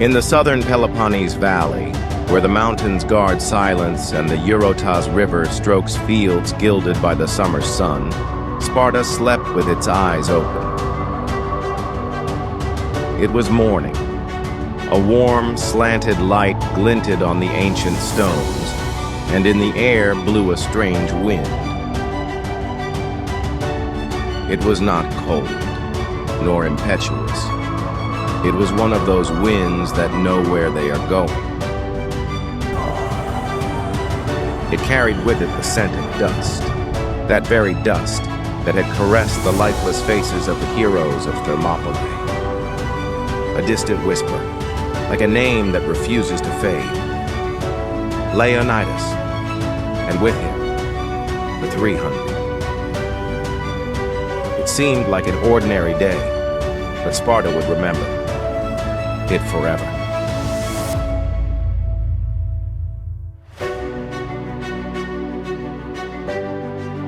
In the southern Peloponnese valley, where the mountains guard silence and the Eurotas River strokes fields gilded by the summer sun, Sparta slept with its eyes open. It was morning. A warm, slanted light glinted on the ancient stones, and in the air blew a strange wind. It was not cold, nor impetuous. It was one of those winds that know where they are going. It carried with it the scent of dust, that very dust that had caressed the lifeless faces of the heroes of Thermopylae. A distant whisper, like a name that refuses to fade. Leonidas, and with him, the 300. It seemed like an ordinary day, but Sparta would remember it forever.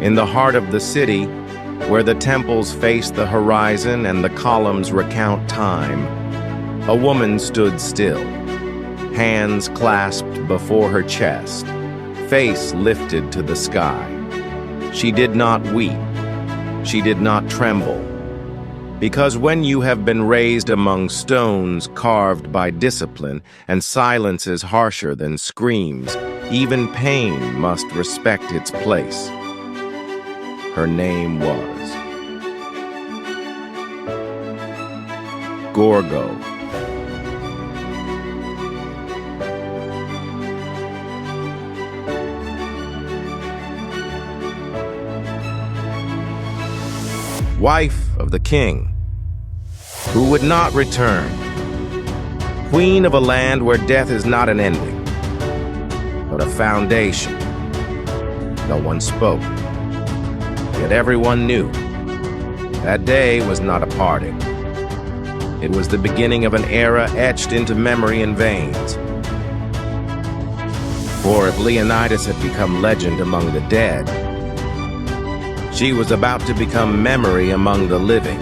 In the heart of the city, where the temples face the horizon and the columns recount time, a woman stood still, hands clasped before her chest, face lifted to the sky. She did not weep. She did not tremble. Because when you have been raised among stones carved by discipline, and silence is harsher than screams, even pain must respect its place. Her name was Gorgo. Wife of the king, who would not return. Queen of a land where death is not an ending, but a foundation. No one spoke, yet everyone knew. That day was not a parting. It was the beginning of an era etched into memory and veins. For if Leonidas had become legend among the dead, she was about to become memory among the living.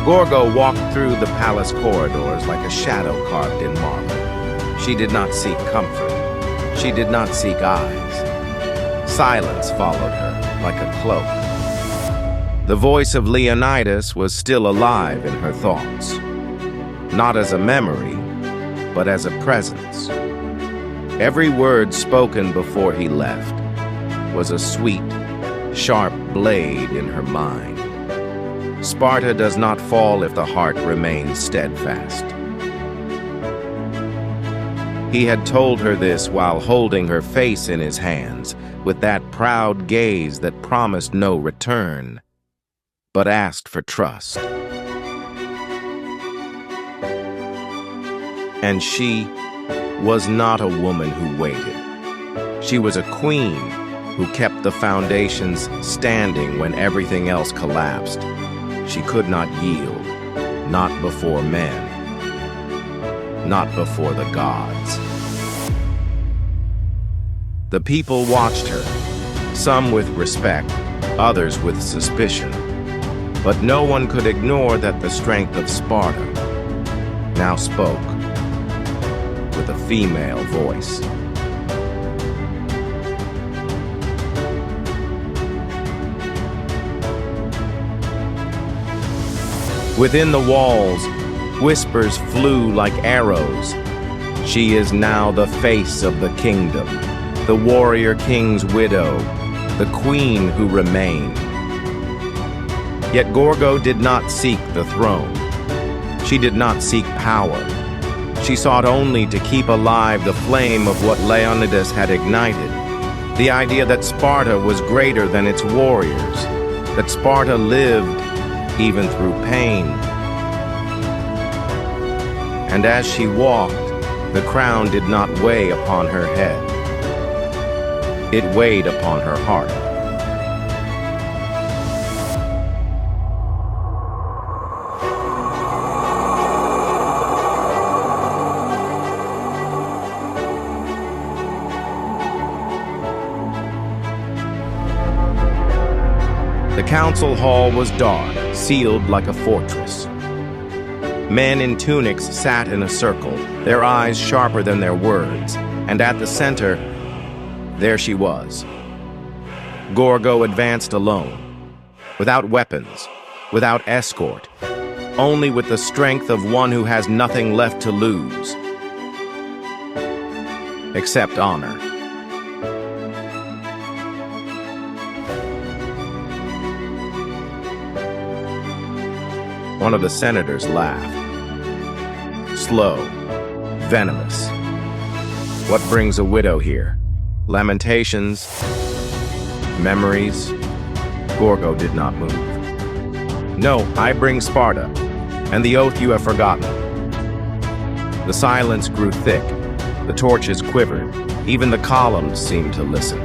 Gorgo walked through the palace corridors like a shadow carved in marble. She did not seek comfort. She did not seek eyes. Silence followed her like a cloak. The voice of Leonidas was still alive in her thoughts, not as a memory, but as a presence. Every word spoken before he left was a sweet, sharp blade in her mind. Sparta does not fall if the heart remains steadfast. He had told her this while holding her face in his hands, with that proud gaze that promised no return, but asked for trust. And she was not a woman who waited. She was a queen who kept the foundations standing when everything else collapsed. She could not yield, not before men, not before the gods. The people watched her, some with respect, others with suspicion. But no one could ignore that the strength of Sparta now spoke with a female voice. Within the walls, whispers flew like arrows. She is now the face of the kingdom, the warrior king's widow, the queen who remained. Yet Gorgo did not seek the throne. She did not seek power. She sought only to keep alive the flame of what Leonidas had ignited, the idea that Sparta was greater than its warriors, that Sparta lived even through pain. And as she walked, the crown did not weigh upon her head. It weighed upon her heart. The council hall was dark, sealed like a fortress. Men in tunics sat in a circle, their eyes sharper than their words, and at the center, there she was. Gorgo advanced alone, without weapons, without escort, only with the strength of one who has nothing left to lose, except honor. One of the senators laughed. Slow, venomous. What brings a widow here? Lamentations? Memories? Gorgo did not move. No, I bring Sparta, and the oath you have forgotten. The silence grew thick. The torches quivered. Even the columns seemed to listen.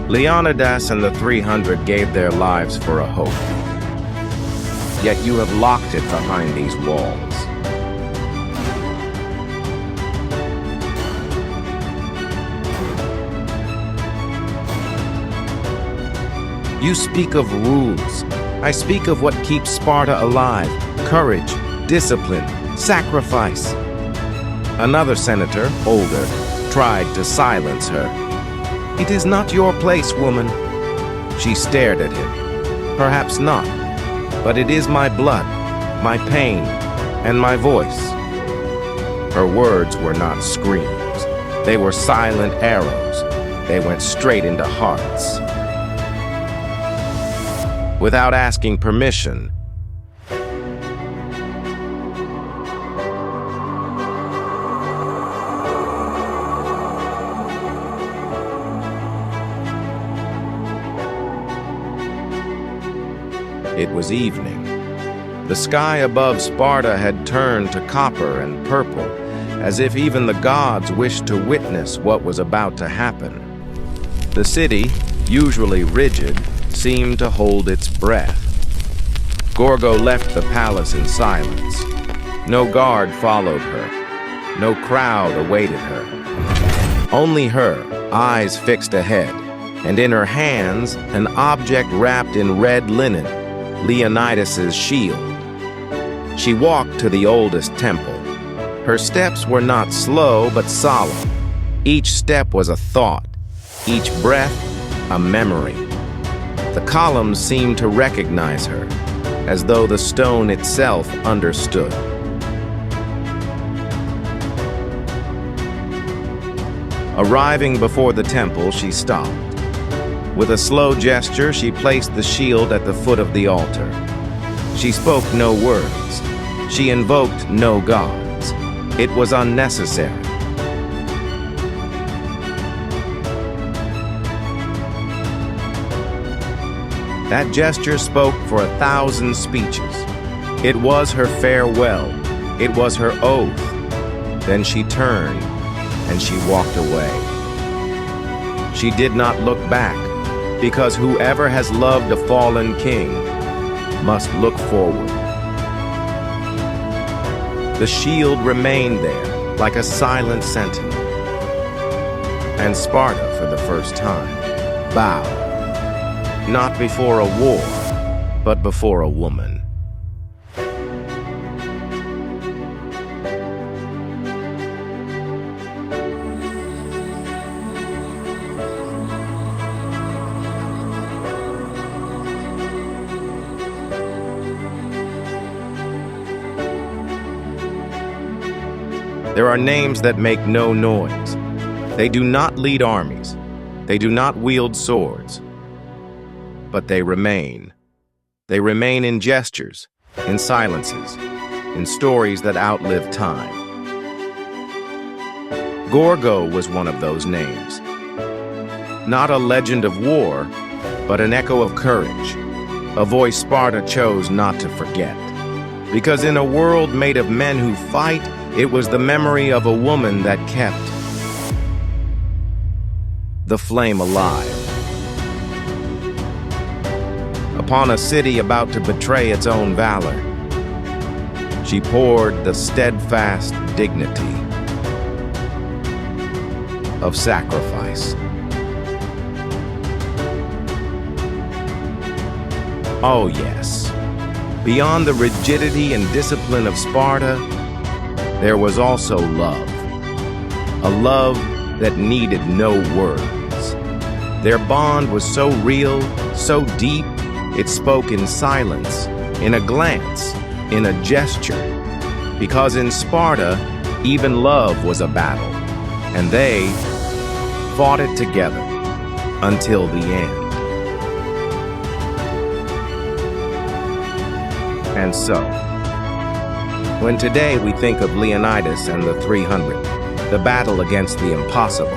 Leonidas and the 300 gave their lives for a hope. Yet you have locked it behind these walls. You speak of rules. I speak of what keeps Sparta alive. Courage, discipline, sacrifice. Another senator, older, tried to silence her. It is not your place, woman. She stared at him. Perhaps not. But it is my blood, my pain, and my voice. Her words were not screams. They were silent arrows. They went straight into hearts. Without asking permission, it was evening. The sky above Sparta had turned to copper and purple, as if even the gods wished to witness what was about to happen. The city, usually rigid, seemed to hold its breath. Gorgo left the palace in silence. No guard followed her. No crowd awaited her. Only her, eyes fixed ahead, and in her hands, an object wrapped in red linen, Leonidas's shield. She walked to the oldest temple. Her steps were not slow, but solemn. Each step was a thought, each breath a memory. The columns seemed to recognize her, as though the stone itself understood. Arriving before the temple, she stopped. With a slow gesture, she placed the shield at the foot of the altar. She spoke no words. She invoked no gods. It was unnecessary. That gesture spoke for 1,000 speeches. It was her farewell. It was her oath. Then she turned, and she walked away. She did not look back, because whoever has loved a fallen king must look forward. The shield remained there, like a silent sentinel. And Sparta, for the first time, bowed. Not before a war, but before a woman. There are names that make no noise. They do not lead armies. They do not wield swords. But they remain. They remain in gestures, in silences, in stories that outlive time. Gorgo was one of those names. Not a legend of war, but an echo of courage, a voice Sparta chose not to forget. Because in a world made of men who fight, it was the memory of a woman that kept the flame alive. Upon a city about to betray its own valor, she poured the steadfast dignity of sacrifice. Oh yes, beyond the rigidity and discipline of Sparta, there was also love. A love that needed no words. Their bond was so real, so deep, it spoke in silence, in a glance, in a gesture. Because in Sparta, even love was a battle, and they fought it together until the end. And so, when today we think of Leonidas and the 300, the battle against the impossible,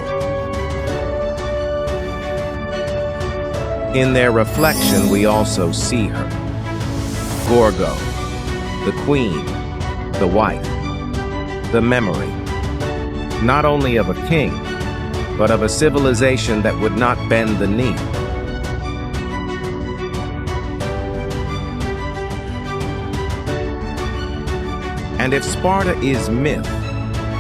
in their reflection we also see her, Gorgo, the queen, the wife, the memory, not only of a king, but of a civilization that would not bend the knee. And if Sparta is myth,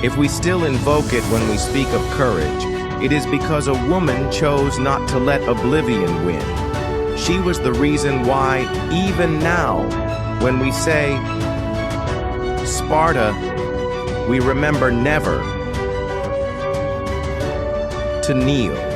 if we still invoke it when we speak of courage, it is because a woman chose not to let oblivion win. She was the reason why, even now, when we say Sparta, we remember never to kneel.